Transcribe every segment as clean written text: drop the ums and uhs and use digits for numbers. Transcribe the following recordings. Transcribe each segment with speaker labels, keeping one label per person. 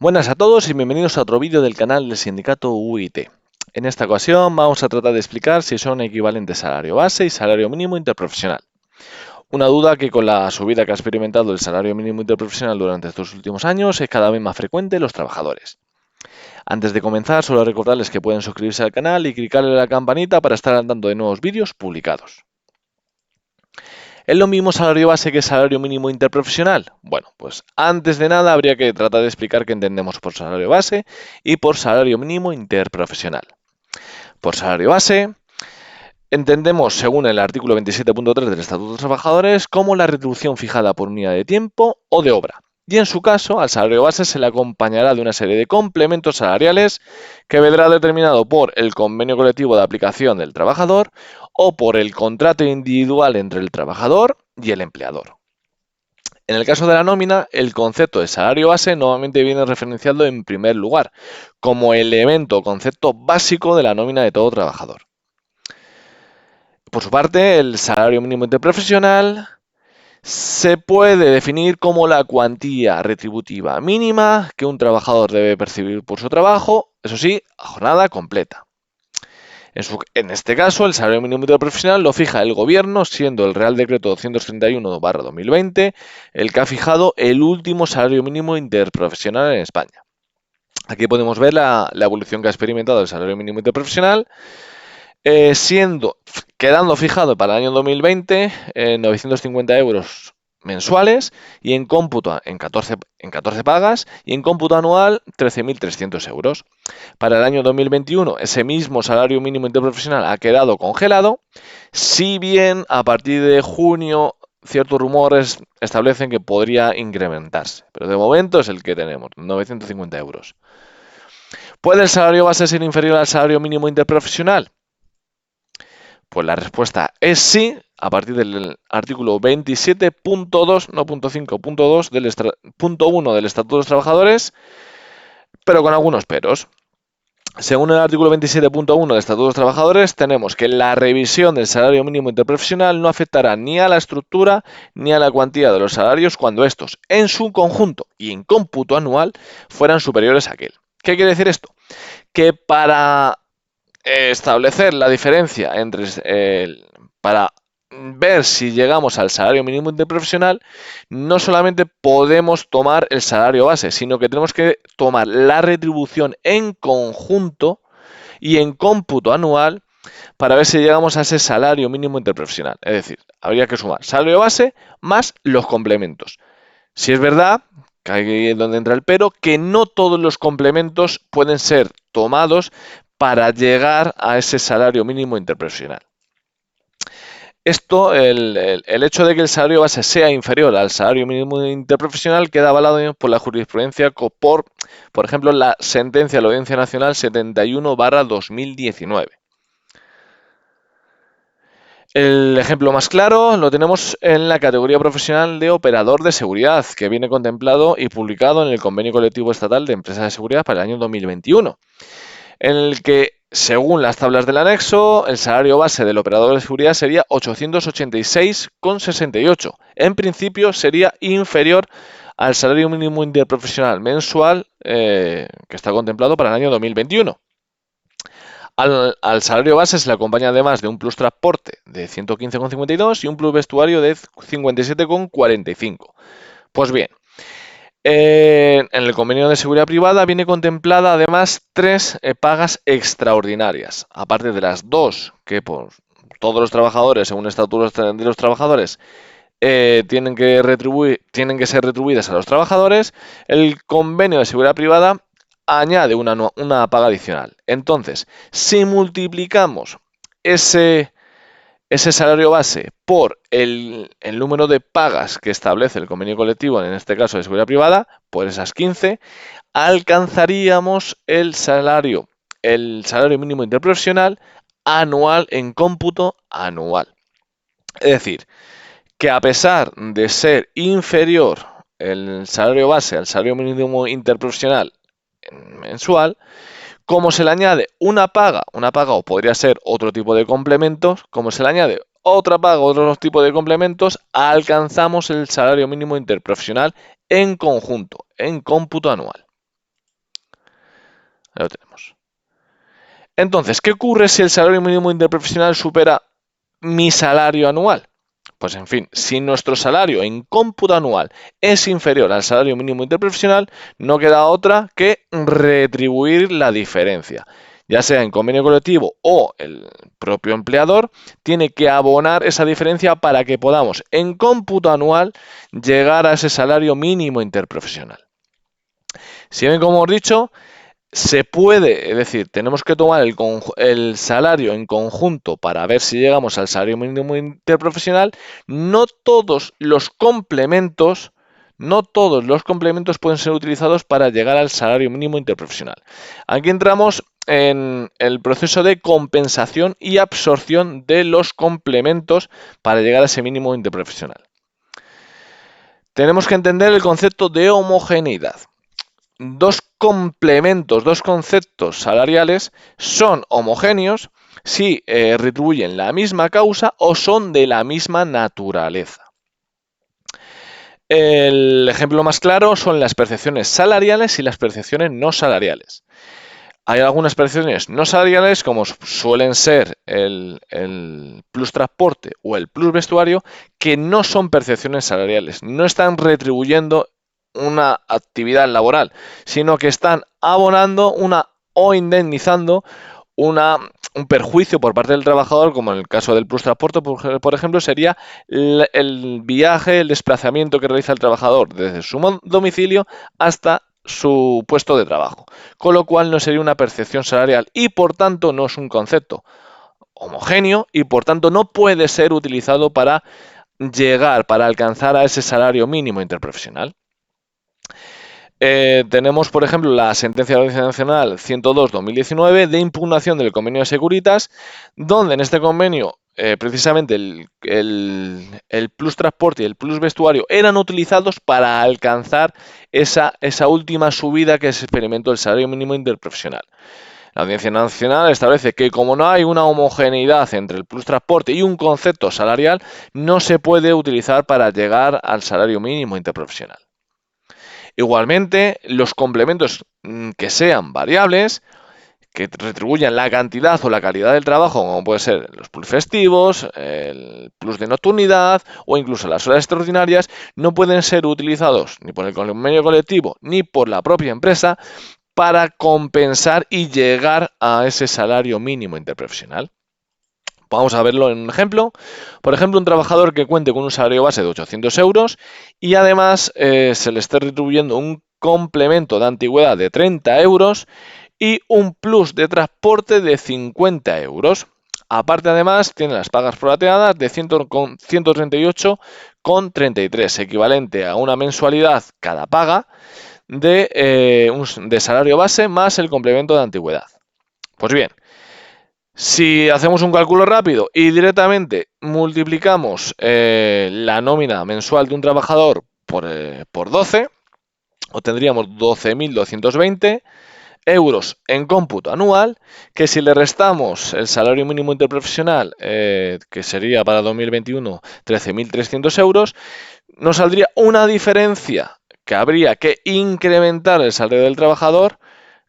Speaker 1: Buenas a todos y bienvenidos a otro vídeo del canal del sindicato UIT. En esta ocasión vamos a tratar de explicar si son equivalentes salario base y salario mínimo interprofesional. Una duda que con la subida que ha experimentado el salario mínimo interprofesional durante estos últimos años es cada vez más frecuente en los trabajadores. Antes de comenzar, solo recordarles que pueden suscribirse al canal y clicarle a la campanita para estar al tanto de nuevos vídeos publicados. ¿Es lo mismo salario base que salario mínimo interprofesional? Bueno, pues antes de nada habría que tratar de explicar qué entendemos por salario base y por salario mínimo interprofesional. Por salario base, entendemos, según el artículo 27.3 del Estatuto de los Trabajadores, como la retribución fijada por unidad de tiempo o de obra. Y en su caso, al salario base se le acompañará de una serie de complementos salariales que vendrá determinado por el convenio colectivo de aplicación del trabajador o por el contrato individual entre el trabajador y el empleador. En el caso de la nómina, el concepto de salario base normalmente viene referenciado en primer lugar, como elemento o concepto básico de la nómina de todo trabajador. Por su parte, el salario mínimo interprofesional se puede definir como la cuantía retributiva mínima que un trabajador debe percibir por su trabajo, eso sí, a jornada completa. En este caso, el salario mínimo interprofesional lo fija el gobierno, siendo el Real Decreto 231/2020 el que ha fijado el último salario mínimo interprofesional en España. Aquí podemos ver la evolución que ha experimentado el salario mínimo interprofesional, quedando fijado para el año 2020 en 950 euros mensuales y en cómputo en 14 pagas y en cómputo anual 13.300 euros. Para el año 2021 ese mismo salario mínimo interprofesional ha quedado congelado, si bien a partir de junio ciertos rumores establecen que podría incrementarse, pero de momento es el que tenemos, 950 euros. ¿Puede el salario base ser inferior al salario mínimo interprofesional? Pues la respuesta es sí, a partir del artículo 27.2, no punto 5, punto 2 punto 1 del Estatuto de los Trabajadores, pero con algunos peros. Según el artículo 27.1 del Estatuto de los Trabajadores, tenemos que la revisión del salario mínimo interprofesional no afectará ni a la estructura ni a la cuantía de los salarios cuando estos, en su conjunto y en cómputo anual, fueran superiores a aquel. ¿Qué quiere decir esto? Que para establecer la diferencia para ver si llegamos al salario mínimo interprofesional, no solamente podemos tomar el salario base, sino que tenemos que tomar la retribución en conjunto y en cómputo anual para ver si llegamos a ese salario mínimo interprofesional. Es decir, habría que sumar salario base más los complementos. Si es verdad, que ahí es donde entra el pero, que no todos los complementos pueden ser tomados para llegar a ese salario mínimo interprofesional. Esto, el hecho de que el salario base sea inferior al salario mínimo interprofesional queda avalado por la jurisprudencia por ejemplo, la sentencia de la Audiencia Nacional 71/2019. El ejemplo más claro lo tenemos en la categoría profesional de operador de seguridad, que viene contemplado y publicado en el Convenio Colectivo Estatal de Empresas de Seguridad para el año 2021, en el que, según las tablas del anexo, el salario base del operador de seguridad sería 886,68. En principio sería inferior al salario mínimo interprofesional mensual que está contemplado para el año 2021. Al salario base se le acompaña además de un plus transporte de 115,52 y un plus vestuario de 57,45. Pues bien, en el convenio de seguridad privada viene contemplada además 3 pagas extraordinarias, aparte de las 2 que por todos los trabajadores, según el Estatuto de los Trabajadores, tienen que ser retribuidas a los trabajadores. El convenio de seguridad privada añade una paga adicional. Entonces, si multiplicamos ese salario base por el número de pagas que establece el convenio colectivo, en este caso de seguridad privada, por esas 15, alcanzaríamos el salario mínimo interprofesional anual en cómputo anual. Es decir, que a pesar de ser inferior el salario base al salario mínimo interprofesional mensual, como se le añade una paga o podría ser otro tipo de complementos, como se le añade otra paga, otro tipo de complementos, alcanzamos el salario mínimo interprofesional en conjunto, en cómputo anual. Ahí lo tenemos. Entonces, ¿qué ocurre si el salario mínimo interprofesional supera mi salario anual? Pues en fin, si nuestro salario en cómputo anual es inferior al salario mínimo interprofesional, no queda otra que retribuir la diferencia. Ya sea en convenio colectivo o el propio empleador, tiene que abonar esa diferencia para que podamos en cómputo anual llegar a ese salario mínimo interprofesional. Si bien, como hemos dicho, se puede, es decir, tenemos que tomar el salario en conjunto para ver si llegamos al salario mínimo interprofesional. No todos los complementos pueden ser utilizados para llegar al salario mínimo interprofesional. Aquí entramos en el proceso de compensación y absorción de los complementos para llegar a ese mínimo interprofesional. Tenemos que entender el concepto de homogeneidad. Dos complementos, dos conceptos salariales son homogéneos si retribuyen la misma causa o son de la misma naturaleza. El ejemplo más claro son las percepciones salariales y las percepciones no salariales. Hay algunas percepciones no salariales, como suelen ser el plus transporte o el plus vestuario, que no son percepciones salariales, no están retribuyendo una actividad laboral, sino que están abonando o indemnizando un perjuicio por parte del trabajador, como en el caso del plus transporte, por ejemplo, sería el viaje, el desplazamiento que realiza el trabajador desde su domicilio hasta su puesto de trabajo, con lo cual no sería una percepción salarial y por tanto no es un concepto homogéneo y por tanto no puede ser utilizado para alcanzar a ese salario mínimo interprofesional. Tenemos, por ejemplo, la sentencia de la Audiencia Nacional 102/2019 de impugnación del convenio de Securitas, donde en este convenio precisamente el plus transporte y el plus vestuario eran utilizados para alcanzar esa última subida que se experimentó el salario mínimo interprofesional. La Audiencia Nacional establece que como no hay una homogeneidad entre el plus transporte y un concepto salarial, no se puede utilizar para llegar al salario mínimo interprofesional. Igualmente, los complementos que sean variables, que retribuyan la cantidad o la calidad del trabajo, como puede ser los plus festivos, el plus de nocturnidad o incluso las horas extraordinarias, no pueden ser utilizados ni por el convenio colectivo ni por la propia empresa para compensar y llegar a ese salario mínimo interprofesional. Vamos a verlo en un ejemplo. Por ejemplo, un trabajador que cuente con un salario base de 800 euros y además se le esté retribuyendo un complemento de antigüedad de 30 euros y un plus de transporte de 50 euros. Aparte, además, tiene las pagas prorrateadas de 138,33, equivalente a una mensualidad cada paga de salario base más el complemento de antigüedad. Pues bien, si hacemos un cálculo rápido y directamente multiplicamos la nómina mensual de un trabajador por 12, obtendríamos 12.220 euros en cómputo anual, que si le restamos el salario mínimo interprofesional, que sería para 2021 13.300 euros, nos saldría una diferencia que habría que incrementar el salario del trabajador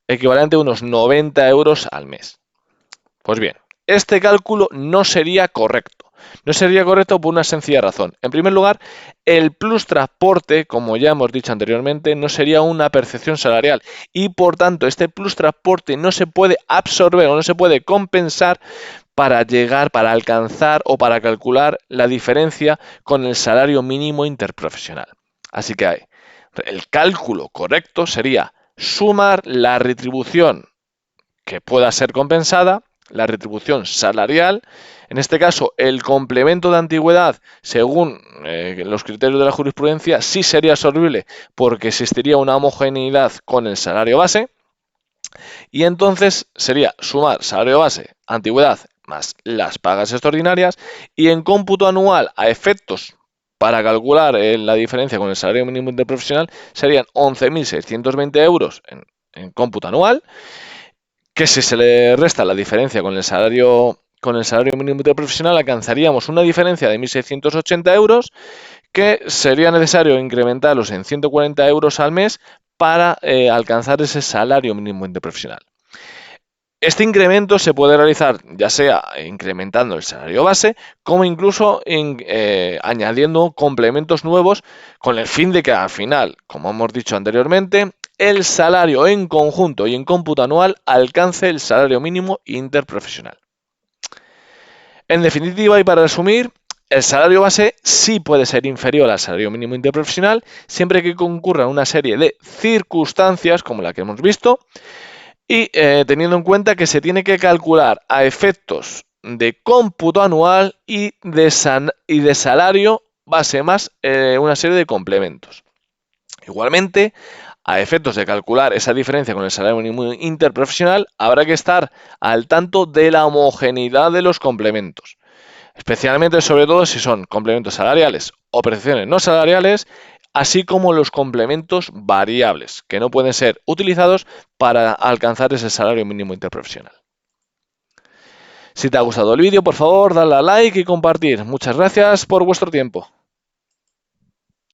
Speaker 1: equivalente a unos 90 euros al mes. Pues bien, este cálculo no sería correcto. No sería correcto por una sencilla razón. En primer lugar, el plus transporte, como ya hemos dicho anteriormente, no sería una percepción salarial y por tanto este plus transporte no se puede absorber o no se puede compensar para alcanzar o para calcular la diferencia con el salario mínimo interprofesional. Así que el cálculo correcto sería sumar la retribución que pueda ser compensada, la retribución salarial, en este caso el complemento de antigüedad, según los criterios de la jurisprudencia, sí sería absorbible porque existiría una homogeneidad con el salario base, y entonces sería sumar salario base, antigüedad, más las pagas extraordinarias, y en cómputo anual a efectos para calcular la diferencia con el salario mínimo interprofesional serían 11.620 euros en cómputo anual, que si se le resta la diferencia con el salario mínimo interprofesional, alcanzaríamos una diferencia de 1.680 euros, que sería necesario incrementarlos en 140 euros al mes para alcanzar ese salario mínimo interprofesional. Este incremento se puede realizar ya sea incrementando el salario base, como incluso añadiendo complementos nuevos con el fin de que al final, como hemos dicho anteriormente, el salario en conjunto y en cómputo anual alcance el salario mínimo interprofesional. En definitiva y para resumir, el salario base sí puede ser inferior al salario mínimo interprofesional siempre que concurran una serie de circunstancias como la que hemos visto y teniendo en cuenta que se tiene que calcular a efectos de cómputo anual y de salario base más una serie de complementos. Igualmente, a efectos de calcular esa diferencia con el salario mínimo interprofesional, habrá que estar al tanto de la homogeneidad de los complementos, especialmente sobre todo si son complementos salariales o prestaciones no salariales, así como los complementos variables, que no pueden ser utilizados para alcanzar ese salario mínimo interprofesional. Si te ha gustado el vídeo, por favor, dale a like y compartir. Muchas gracias por vuestro tiempo.